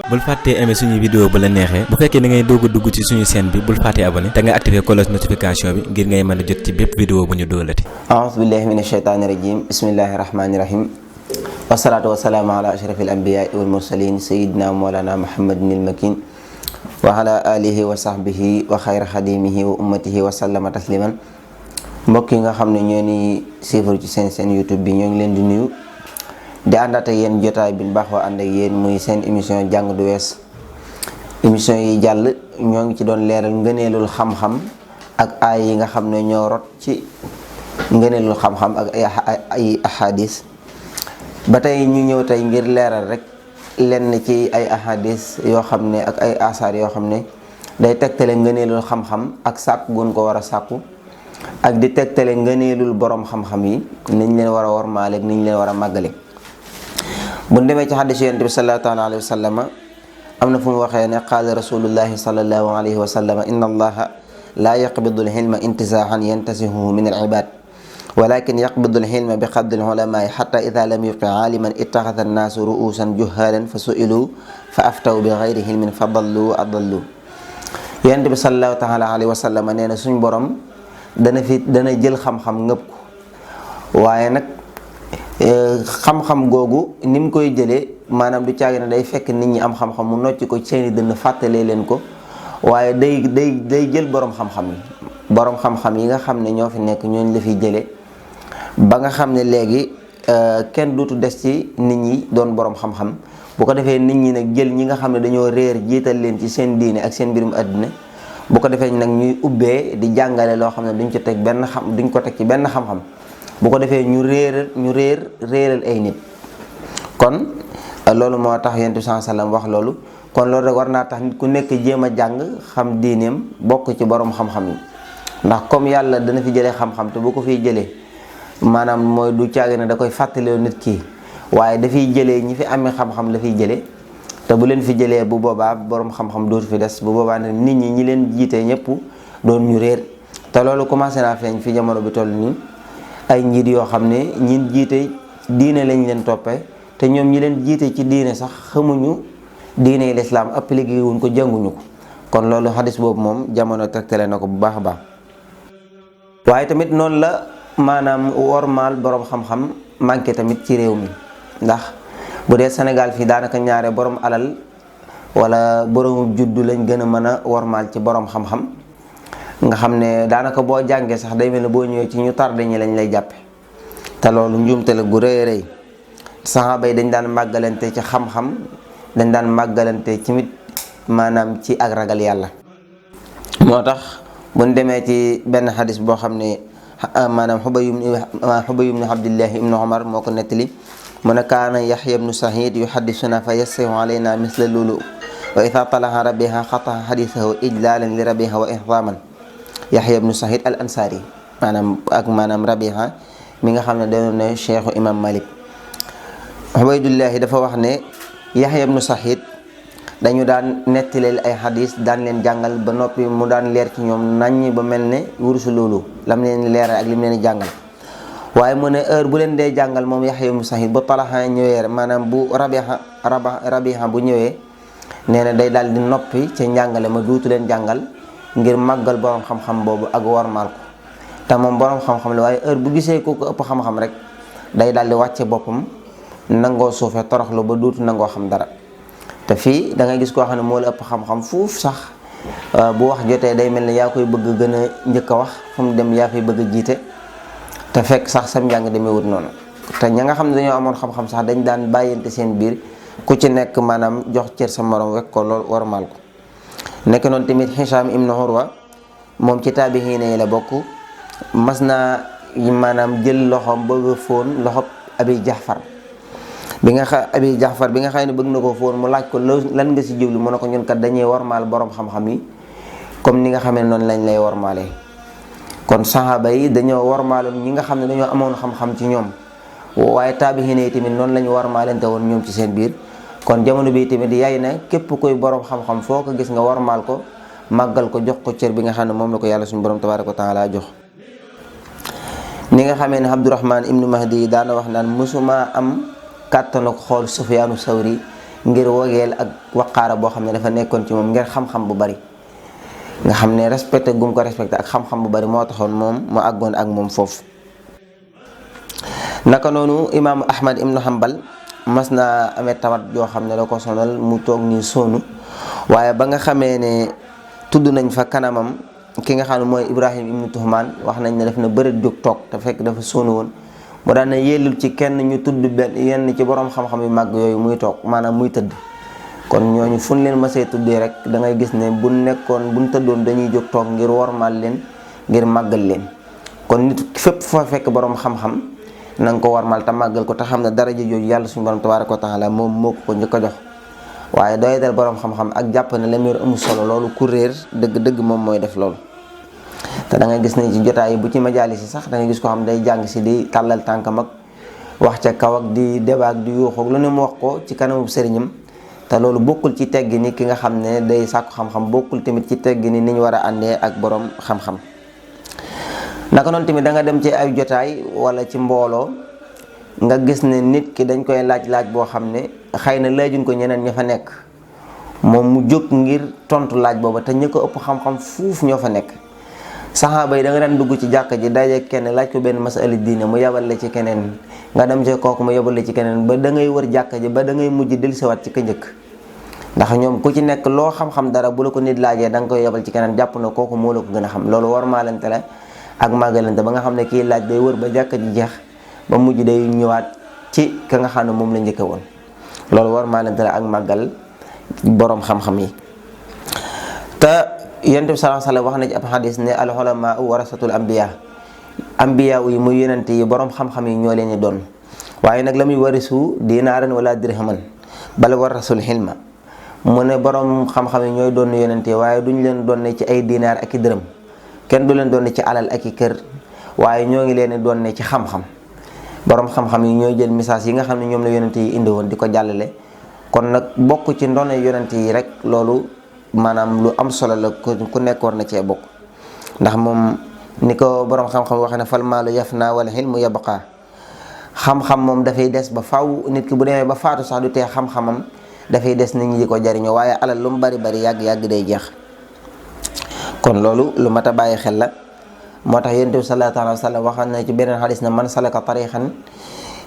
bul fàttee aimer suñu vidéo bu la neexee bu fekkee da ngay doog a dugg ci suñu chaîne bi bul fàttee abonné te nga activer cloche notification bi ngir ngay mën a jot ci bépp vidéo bu ñu doolati. a'uuzu billahi minash shaytaani rajim bismillahi rahmaani rahim wasalaatu wasalaamu ala ashrafil anbiyaai wal mursalin sayidina mawlana muhammadin makin wa ala alihi wa sahbihi wa xayra xadimihi wa ummatihi wa sallama tasliman. mbokk yi nga xam ne ñoo ni suivre ci seen YouTube bi ñoo ngi leen di nuyu di àndaat ak yéen jotaay bi baaxoo ànd ak yéen muy seen émission jàng du wees. émission yi jàll ñoo ngi ci doon leeral ngëneelul xam-xam ak aay yi nga xam ne ñoo rot ci ngëneelul xam-xam ak ay ahadis. ba tey ñu ñëw tey ngir leeral rek lenn ci ay ahadis yoo xam ne ak ay asaar yoo xam ne day tegtale ngëneelul xam-xam ak sàkku gun ko war a sàkku ak di tegtale ngëneelul borom xam-xam yi niñ leen war a wormaale ak niñ leen war a màggale. bu ñu demee ci xadis yonent bi sallallahu alayhi wa sallam am na fu mu waxee ne qaala rasulullahi sallallahu alayhi wa sallam inna allaha laa yaqbidu al-ilma intizaahan yantasihuhu min al-ibaad walakin yaqbidu al-ilma bi qabdi al-ulamaai xatta ida lam yubqi aaliman ittaxada annaasu ru'uusan juhaalan fa su'ilu fa aftaw bi gayri ilmin fa dallu wa adallu. yonent bi sallallahu taala alayhi wa sallam nee na suñ borom dana jël xam-xam ngëpp ko waaye nag xam-xam googu ni mu koy jëlee maanaam du caagi ne day fekk nit ñi am xam-xam mu nocc ko seeni dënn fàttalee leen ko waaye day jël borom xam-xam yi borom xam-xam yi nga xam ne ñoo fi nekk ñooñu la fiy jëlee ba nga xam ne léegi kenn duutu des ci nit ñi doon borom xam-xam bu ko defee nit ñi nag jël ñi nga xam ne dañoo réer jiital leen ci seen diine ak seen mbirum àddina bu ko defee nag ñuy ubbee di jàngale loo xam ne duñ ko teg ci benn xam-xam. bu ko defee ñu réeral ay nit kon loolu moo tax yonent bi sallallahu alayhi wasallam wax loolu kon loolu rek war naa tax nit ku nekk jéem a jàng xam diineem bokk ci borom xam-xam yi ndax comme yàlla dana fi jëlee xam-xam te bu ko fiy jëlee maanaam mooy du caagi ne da koy fàttaloo nit kii waaye dafiy jëlee ñi fi amee xam-xam la fiy jëlee te bu leen fi jëlee bu boobaa borom xam-xam dootu fi des bu boobaa nag nit ñi leen jiitee ñëpp doon ñu réer te loolu commencé naa feeñ fi jamono bi toll nii. ay njiit yoo xam ne ñin jiite diine lañ leen toppee te ñoom ñi leen jiite ci diine sax xamuñu diine lislaam appliqué wuñ ko jànguñu ko kon loolu xadis boobu moom jamono tegtale na ko bu baax a baax. waaye tamit noonu la maanaam wormaal borom xam-xam manqué tamit ci réew mi ndax bu dee Sénégal fii daanaka ñaare borom alal wala borom juddu lañ gën a mën a wormaal ci borom xam-xam. nga xam ne daanaka boo jàngee sax day mel ne boo ñëwee ci ñu tardé ñi lañ lay jàppe te loolu njuumte la gu rëy rëy saxaaba yi dañ daan màggalante ci xam-xam dañ daan màggalante ci mit maanaam ci ak ragal yàlla. moo tax buñ demee ci benn xadis boo xam ne maanaam Xubayy ibn Abdillahi ibnu Umar moo ko nettali mu ne kaana Yaxya ibnu Saxiid yuhaddisuna fa yassihu alayna misla loolu wa ida talaha rabiha xataha xadisahu ijlaalan li rabiha wa ihdaman. Yaxya ibnu Saxiid al Ansaari maanaam Rabiha mi nga xam ne dañoo ne cheikhu imam Malik. Ubaydullahi dafa wax ne Yaxya ibnu Saxiid dañu daan nettileel ay xadis daan leen jàngal ba noppi mu daan leer ci ñoom naññ ba mel ne wurusu loolu lam leen leeral ak lim leen jàngal waaye mu ne heure bu leen dee jàngal moom Yaxya ibnu Saxiid bu Talaha ñëwee maanaam bu Rabiha bu ñëwee nee na day daal di noppi ca njàngale ma duutu leen jàngal ngir màggal borom xam-xam boobu ak warmaal ko te moom borom xam-xam la waaye heure bu gisee ku ko ëpp xam-xam rek day daal di wàcce boppam nangoo suufee toroxlu ba duutu nangoo xam dara. te fii da ngay gis koo xam ne moo la ëpp xam-xam fuuf sax bu wax jotee day mel ne yaa koy bëgg gën a njëkk a wax fu mu dem yaa koy bëgg a jiite te fekk sax sam njàng demee wut noonu. te ña nga xam ne dañoo amoon xam-xam sax dañ daan bàyyante seen biir ku ci nekk maanaam jox cër sa morom wekk ko lool warmaal ko. nekk noonu tamit Hisham ibnu Urwa moom ci taabihiina yi la bokk mas naa maanaam jël loxoom bëgg a fóon loxob Abi Jaxfar bi nga xam ne bëgg na ko fóon mu laaj ko lan nga si jublu mu ne ko ñun kat dañuy warmaal borom xam-xam yi comme ni nga xamee noonu lañ lay warmaalee. kon saxaaba yi dañoo warmaaloon ñi nga xam ne dañoo amoon xam-xam ci ñoom waaye taabihiina yi tamit noonu la ñu warmaalante woon ñoom ci seen biir. kon jamono bi tamit yaay na képp koy borom xam-xam foo ko gis nga warmaal ko màggal ko jox ko cër bi nga xam ne moom la ko yàlla suñu borom tabaaraka wa taala jox. ni nga xamee ne Abdurahman ibnu Mahdi daana wax naan mësuma am kàttanu xool Sufyaanu Sawri ngir wogeel ak waqaara boo xam ne dafa nekkoon ci moom ngir xam-xam bu bari nga xam ne respecté gum ko respecté ak xam-xam bu bari moo taxoon moom mu àggoon ak moom foofu. naka noonu imaamu Ahmad ibnu Hanbal mas naa amee tawat yoo xam ne da ko sonal mu toog nii sonn waaye ba nga xamee ne tudd nañ fa kanamam ki nga xam ne mooy Ibrahim ibnu Tuhmaan wax nañ ne def na bëri jóg toog te fekk dafa sonn woon mu daan na yellul ci kenn ñu tudd benn yenn ci borom xam-xam yu màgg yooyu muy toog maanaam muy tëdd. kon ñooñu fu ñu leen masee tuddee rek da ngay gis ne buñ tëddoon dañuy jóg toog ngir wormaal leen ngir màggal leen kon nit fépp foo fekk borom xam-xam na nga ko warmal te màggal ko te xam ne daraja jooju yàlla suñu borom tabaaraka wa taala moom moo ko njëkk a jox waaye doy dal borom xam-xam ak jàpp ne la mu amul solo loolu ku réer dëgg-dëgg moom mooy def loolu. te da ngay gis ne ci jotaay yi bu ci majaalis yi sax da ngay gis ko xam day jàng si di tàllal tànkam ak wax ca kaw ak di débat ak di yuuxu ak lu ne mu wax ko ci kanamu sëriñam te loolu bokkul ci teggi ni ki nga xam ne day sàkku xam-xam bokkul tamit ci teggi ni ñu war a àndee ak borom xam-xam. naka noonu tamit da nga dem ci ay jotaay wala ci mbooloo nga gis ne nit ki dañ koy laaj boo xam ne xëy na laajuñ ko ñeneen ña fa nekk moom mu jóg ngir tontu laaj booba te ñi ko ëpp xam-xam fuuf ñoo fa nekk. saxaaba yi da nga daan dugg ci jàkka ji daje kenn laaj ko benn masala diine mu yabal la ci keneen nga dem ci kooku mu yabal la ci keneen ba da ngay wër jàkka ji ba da ngay mujj dellusiwaat ci ka njëkk ndax ñoom ku ci nekk loo xam-xam dara bu la ko nit laajee da nga koy yabal ci keneen jàpp na kooku moo la ko gën a xam loolu war maalante la ak màggalante ba nga xam ne kii laaj day wër ba jàkka ji jeex ba mujj day ñëwaat ci ka nga xam ne moom la njëkke woon loolu war maalante la ak màggal boroom xam-xam yi. te yonent bi sallallahu alayhi wa sallam wax na ci ab xadis ne al ulamaa warasatul ambiya yi muy yonent yi boroom xam-xam yi ñoo leen di doon waaye nag la muy warisu dinaaran wala dirhaman bal warasul xilma mu ne boroom xam-xam yi ñooy doon yonent yi waaye duñ leen doon ci ay dinaar ak i dërëm kenn du leen doon ci alal ak i kër waaye ñoo ngi leen di doon ci xam-xam boroom xam-xam yi ñooy jël message yi nga xam ne ñoom la yonent yi indi woon di ko jàllale kon nag bokk ci ndono yonent yi rek loolu maanaam lu am solo la ku nekk war na cee bokk ndax moom ni ko boroom xam-xam waxee ne fal maalu yafna wal hilmu yabqa xam-xam moom dafay des ba faw nit ki bu demee ba faatu sax du tee xam-xamam dafay des nit ñi di ko jariñoo waaye alal lu mu bari bari yàgg-yàgg day jeex kon loolu lu mat a bàyyi xel la moo tax yonent bi sallallahu alayhi wa sallam waxoon na ci beneen xadis na man salaka tariqan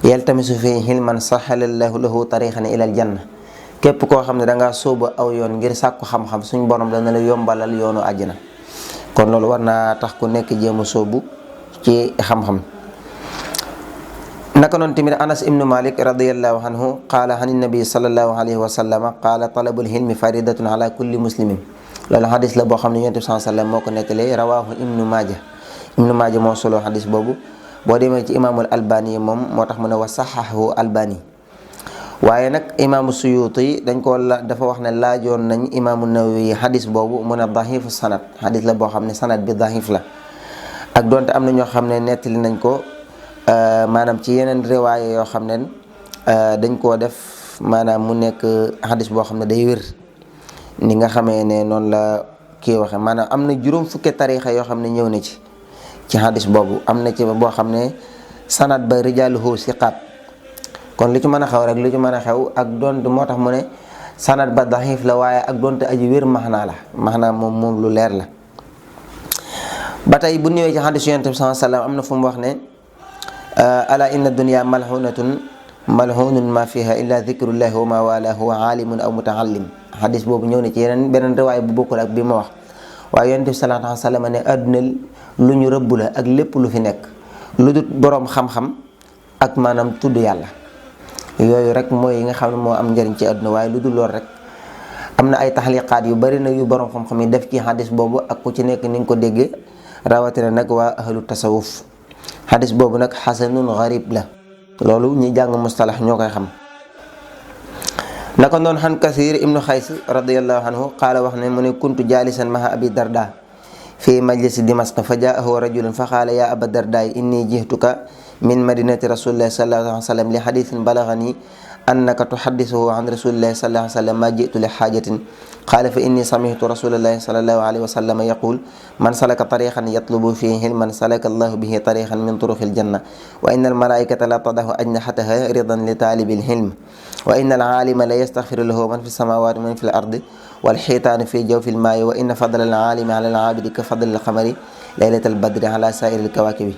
yaltamisu fihi hilman sahalallahu lahu tariqan ilal janna képp koo xam ne dangaa sóobu aw yoon ngir sàkku xam-xam suñ borom dana la yombalal yoonu àjjana kon loolu war naa tax ku nekk jéem a sóobu ci xam-xam. naka noonu tamit Anas ibnu Malik radiyallahu anhu qaala an nabi sallallahu alayhi wa sallam qaala talabul hilmi faridatun ala kulli muslimin loolu xadis la boo xam ne yonent bi sallallahu alayhi wa sallam moo ko nettalee rawaahu ibnu Maaja moo solo xadis boobu boo demee ci imaamul albani moom moo tax mu ne wa saxahu albani waaye nag imaamu Suyuti dafa wax ne laajoon nañ imaamu Nawawi xadis boobu mu ne daxiifu sanad xadis la boo xam ne sanad bi daxiif la ak donte am na ñoo xam ne nettali nañ ko maanaam ci yeneen riwaaya yoo xam ne dañ koo def maanaam mu nekk xadis boo xam ne day wér ni nga xamee ne noonu la kii waxe maanaam am na juróom fukki tariixa yoo xam ne ñëw na ci xadis boobu am na ci boo xam ne sanad ba rijaaluhu siqaat kon lu ci mën a xew rek lu ci mën a xew ak donte moo tax mu ne sanad ba daxiif la waaye ak donte aji wér maxnaa la maxnaa moom lu leer la. ba tey bu ñëwee ci xadis yonent bi sallallahu alayhi wa sallam am na fu mu wax ne ala inna dunya malhunun ma fiha illa dhikrullahi wa ma walahu wa alimun aw mutaallim xadis boobu ñëw na ci beneen riwaay bu bokkul ak bi ma wax waaye yonent bi sallallahu alayhi wa sallam ne àdduna lu ñu rëbb la ak lépp lu fi nekk lu dut boroom xam-xam ak maanaam tudd yàlla yooyu rek mooy yi nga xam ne moo am njëriñ ci àdduna waaye lu dul lool rek am na ay taxliqaat yu bari nag yu boroom xam-xam yi def ci xadis boobu ak ku ci nekk ni nga ko déggee rawatina nag waa ahlu tasawuf xadis boobu nag xasanun garib la loolu ñi jàng mustalax ñoo koy xam. naka noonu xan Kasiir ibnu Xays radiyallahu anhu qaala wax ne mu ne kuntu jaalisan maha abi darda fi majlisi Dimasq fa jaahu rajulun fa qaala ya aba darda inni jihtuka min madinati rasulillahi sallallahu alayhi wa sallam li xadisin balagani annaka tuhaddisuhu an rasulillahi sallallahu alayhi wa sallam ma ji'tu li haajatin qaala fa inni sami'tu rasulallahi sallallahu alayhi wa sallam yaqul man salaka tariqan yatlubu fihi ilman salaka allahu bihi tariqan min turuqil janna wa inna almalaikata la tadahu ajnahataha ridan li talibil ilm wa inna alaalima la yastaghfiru lahu man fi samawati wa man fi al-ardi wal hitaanu fi jawfil maa'i wa inna fadla alaalimi ala alaabidi ka fadli alqamari laylatal badri ala saa'iril kawaakibi.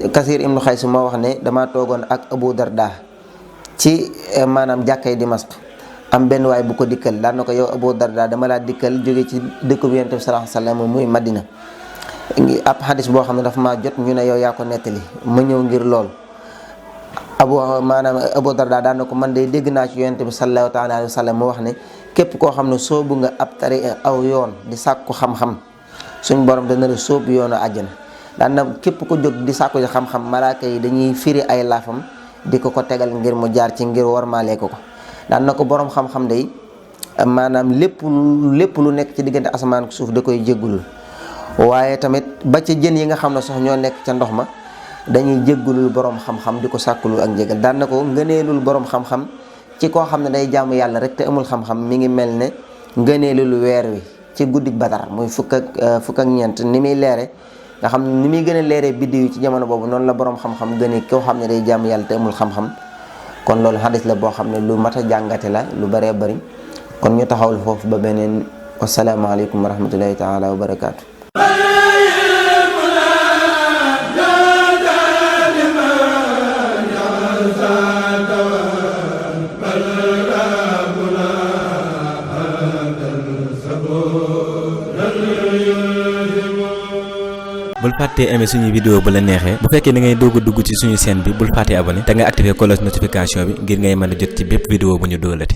Kasiir ibnu Xays moo wax ne dama toogoon ak Abu Darda ci maanaam jàkkay Dimask, am benn waay bu ko dikkal daan na ko yow Abu Darda dama laa dikkal jóge ci dëkk bu Yonent bi sallallahu alayhi wasallam muy Madina. Ab xadis boo xam ne dafa maa jot ñu ne yow yaa ko nettali ma ñëw ngir lool. Abu Darda daan na ko man de dégg naa ci Yonent bi sallallahu alayhi wasallam mu wax ne képp koo xam ne soobu nga ab aw yoon di sàkku xam-xam suñ borom dana la sóob yoonu àjjana. daan na képp ko jóg di sàkku xam-xam malaaka yi dañuy firi ay laafam di ko tegal ngir mu jaar ci ngir warmaale ko. daan na ko borom xam-xam day maanaam lépp lu nekk ci diggante asamaan ak suuf da koy jéggulul, waaye tamit ba ca jën yi nga xam ne sax ñoo nekk ca ndox ma dañuy jéggulul borom xam-xam di ko sàkkulul ak njégal. daan na ko ngëneelul borom xam-xam ci koo xam ne day jaamu yàlla rek te amul xam-xam mi ngi mel ne ngëneelul weer wi ci guddik Badar muy fukk ak ñeent ni muy leere nga xam ni muy gën a leeree biddiw yi ci jamono boobu noonu la borom xam-xam gënee koo xam ne day jaamu yàlla te amul xam-xam. kon loolu xadis la boo xam ne lu mat a jàngate la lu bëree bëri. kon ñu taxawul foofu ba beneen. wasalaamaaleykum wa rahmatullahi taala wa barakaatu. bul fàttee aimé suñu vidéo bu la neexee bu fekkee da ngay doog a dugg ci suñu chaîne bi bul fàttee abonné te nga activer cloche notification bi ngir ngay mën a jot ci bépp vidéo bu ñu dóolati.